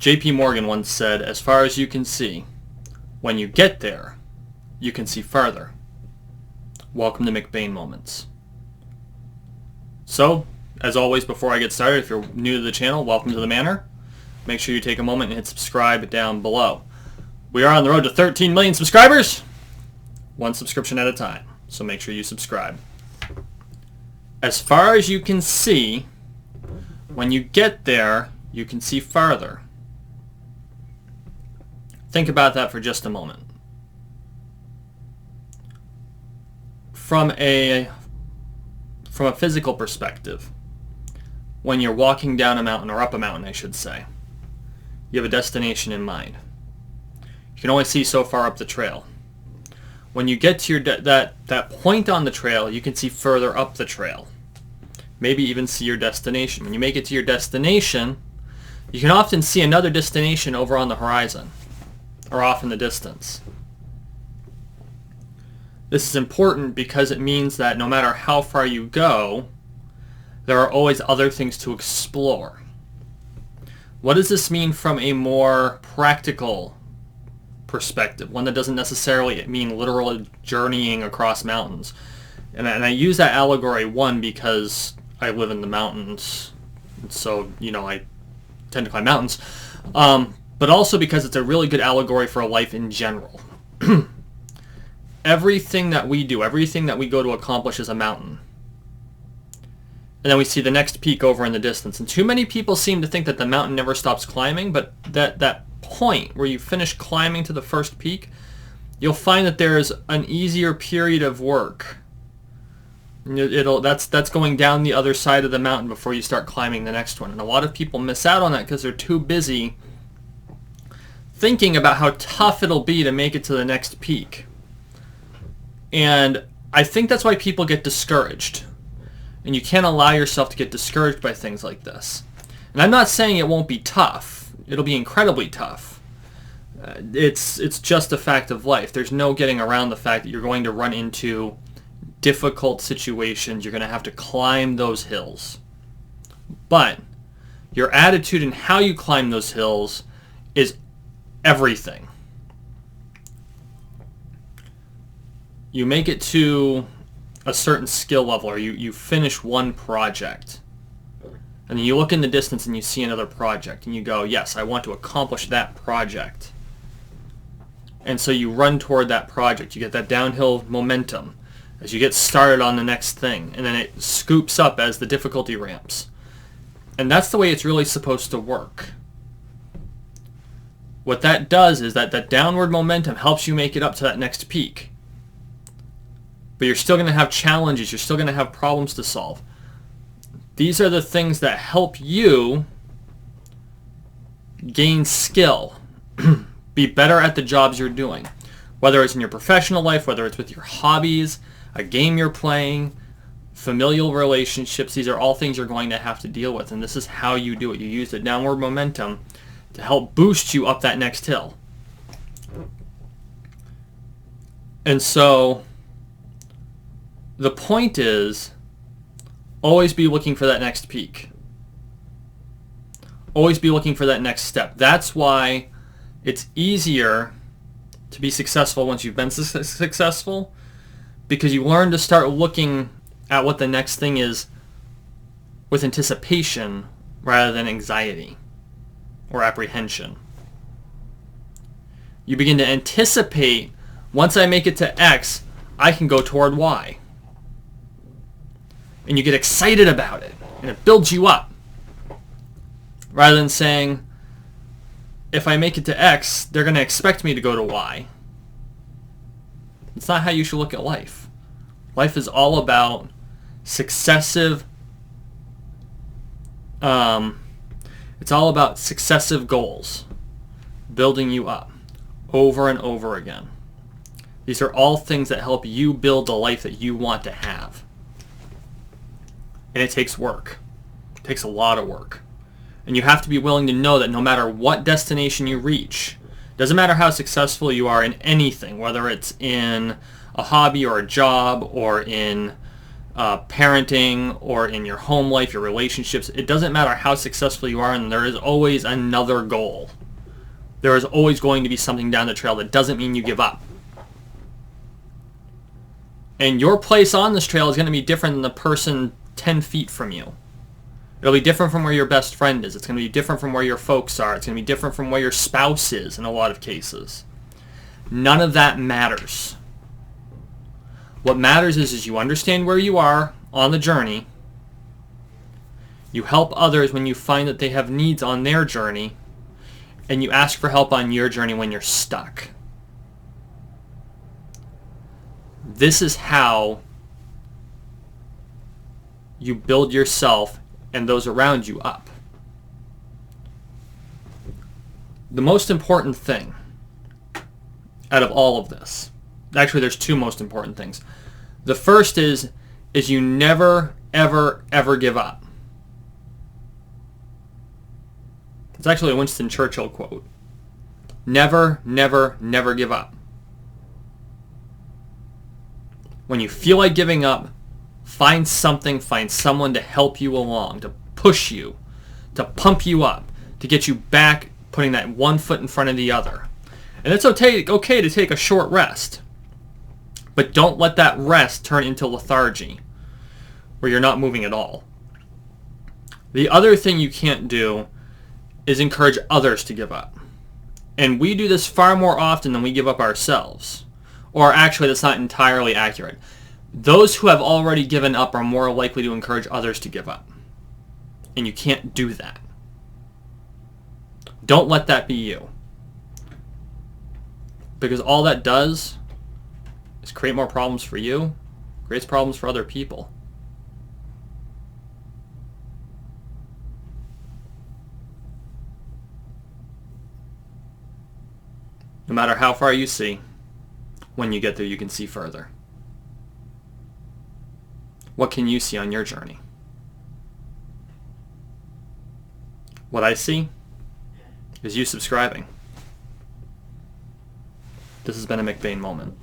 J.P. Morgan once said, "As far as you can see, when you get there, you can see farther." Welcome to McBain Moments. So, as always, before I get started, if you're new to the channel, welcome to the manor. Make sure you take a moment and hit subscribe down below. We are on the road to 13 million subscribers, one subscription at a time, so make sure you subscribe. As far as you can see, when you get there, you can see farther. Think about that for just a moment. From a physical perspective, when you're walking down a mountain, or up a mountain I should say, you have a destination in mind. You can only see so far up the trail. When you get to that point on the trail, you can see further up the trail. Maybe even see your destination. When you make it to your destination, you can often see another destination over on the horizon, or off in the distance. This is important because it means that no matter how far you go, there are always other things to explore. What does this mean from a more practical perspective? One that doesn't necessarily mean literal journeying across mountains. And I use that allegory, one, because I live in the mountains, so, I tend to climb mountains, but also because it's a really good allegory for life in general. Everything that we do, everything that we go to accomplish is a mountain. And then we see the next peak over in the distance. And too many people seem to think that the mountain never stops climbing, but that point where you finish climbing to the first peak, you'll find that there's an easier period of work. That's going down the other side of the mountain before you start climbing the next one. And a lot of people miss out on that because they're too busy thinking about how tough it'll be to make it to the next peak. And I think that's why people get discouraged. And you can't allow yourself to get discouraged by things like this. And I'm not saying it won't be tough. It'll be incredibly tough. It's just a fact of life. There's no getting around the fact that you're going to run into difficult situations. You're going to have to climb those hills. But your attitude and how you climb those hills is everything. You make it to a certain skill level, or you finish one project, and then you look in the distance and you see another project, and you go, yes, I want to accomplish that project. And so you run toward that project. You get that downhill momentum as you get started on the next thing, and then it scoops up as the difficulty ramps. And that's the way it's really supposed to work. What that does is that downward momentum helps you make it up to that next peak. But you're still going to have challenges. You're still going to have problems to solve. These are the things that help you gain skill, be better at the jobs you're doing. Whether it's in your professional life, whether it's with your hobbies, a game you're playing, familial relationships, these are all things you're going to have to deal with. And this is how you do it. You use the downward momentum to help boost you up that next hill. And so the point is, always be looking for that next peak. Always be looking for that next step. That's why it's easier to be successful once you've been successful, because you learn to start looking at what the next thing is with anticipation rather than anxiety or apprehension. You begin to anticipate, once I make it to X, I can go toward Y. And you get excited about it, and it builds you up. Rather than saying, if I make it to X, they're going to expect me to go to Y. It's not how you should look at life. Life is all about successive, it's all about successive goals, building you up over and over again. These are all things that help you build the life that you want to have. And it takes work. It takes a lot of work. And you have to be willing to know that no matter what destination you reach, doesn't matter how successful you are in anything, whether it's in a hobby or a job or in parenting or in your home life, your relationships. It doesn't matter how successful you are, and there is always another goal. There is always going to be something down the trail. That doesn't mean you give up. And your place on this trail is going to be different than the person 10 feet from you. It'll be different from where your best friend is. It's going to be different from where your folks are. It's going to be different from where your spouse is in a lot of cases. None of that matters. What matters is you understand where you are on the journey. You help others when you find that they have needs on their journey. And you ask for help on your journey when you're stuck. This is how you build yourself and those around you up. The most important thing out of all of this, actually there's two most important things. The first is you never, ever, ever give up. It's actually a Winston Churchill quote. Never, never, never give up. When you feel like giving up, find someone to help you along, to push you, to pump you up, to get you back, putting that one foot in front of the other. And it's okay to take a short rest. But don't let that rest turn into lethargy, where you're not moving at all. The other thing you can't do is encourage others to give up. And we do this far more often than we give up ourselves. Or actually, that's not entirely accurate. Those who have already given up are more likely to encourage others to give up. And you can't do that. Don't let that be you. Because all that does is create more problems for you, creates problems for other people. No matter how far you see, when you get there, you can see further. What can you see on your journey? What I see is you subscribing. This has been a McBain moment.